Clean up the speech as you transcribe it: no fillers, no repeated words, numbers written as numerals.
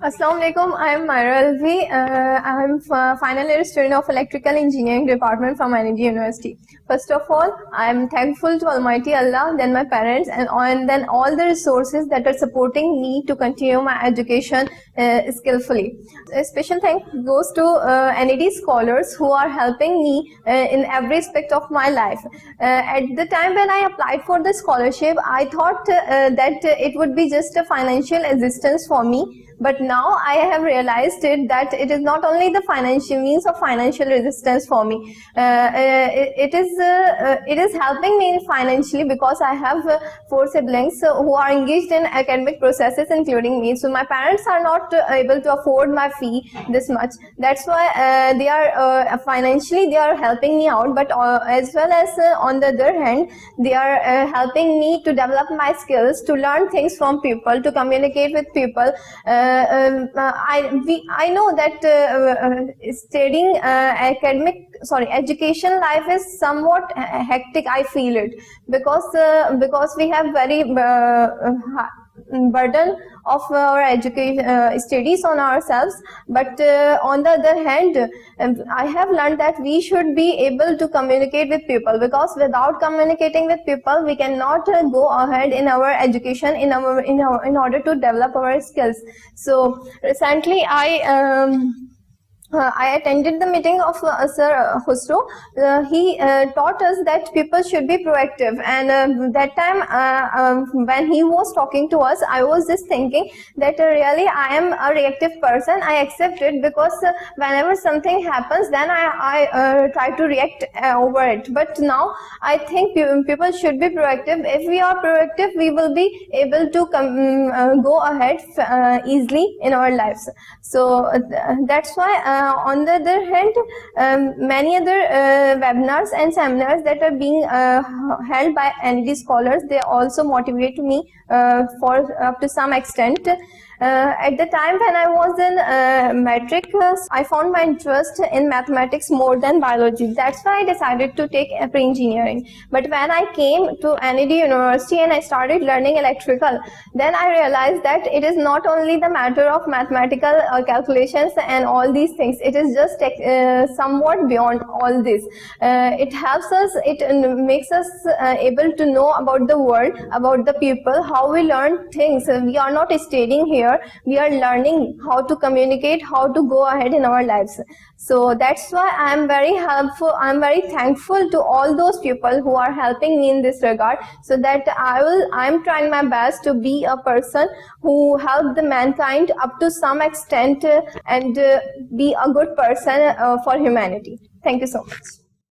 Assalamu alaikum. I am Myra Alvi. I am final year student of Electrical Engineering Department from NED University. First of all, I am thankful to Almighty Allah, then my parents, and then all the resources that are supporting me to continue my education skillfully. A special thank goes to NED scholars who are helping me in every aspect of my life. At the time when I applied for the scholarship, I thought that it would be just a financial assistance for me. But now I have realized that it is not only the financial means of financial resistance for me. It is helping me financially because I have 4 siblings who are engaged in academic processes, including me. So my parents are not able to afford my fee this much. That's why they are financially they are helping me out. But as well as on the other hand, they are helping me to develop my skills, to learn things from people, to communicate with people. I know that studying education life is somewhat hectic. I feel it because we have very burden of our education studies on ourselves. But on the other hand, I have learned that we should be able to communicate with people, because without communicating with people we cannot go ahead in our education in order to develop our skills. So recently I attended the meeting of Sir Khusro. He taught us that people should be proactive, and that time when he was talking to us, I was just thinking that really I am a reactive person. I accept it because whenever something happens, then I try to react over it. But now I think people should be proactive. If we are proactive, we will be able to go ahead easily in our lives. So that's why on the other hand, many other webinars and seminars that are being held by NED scholars, they also motivate me for up to some extent. At the time when I was in metric, I found my interest in mathematics more than biology. That's why I decided to take pre-engineering. But when I came to NED University and I started learning electrical, then I realized that it is not only the matter of mathematical calculations and all these things. It is just somewhat beyond all this. It helps us, it makes us able to know about the world, about the people, how we learn things. We are not studying here. We are learning how to communicate, how to go ahead in our lives. So that's why I am very helpful. I am very thankful to all those people who are helping me in this regard, so that I am trying my best to be a person who help the mankind up to some extent and be a good person for humanity. Thank you so much.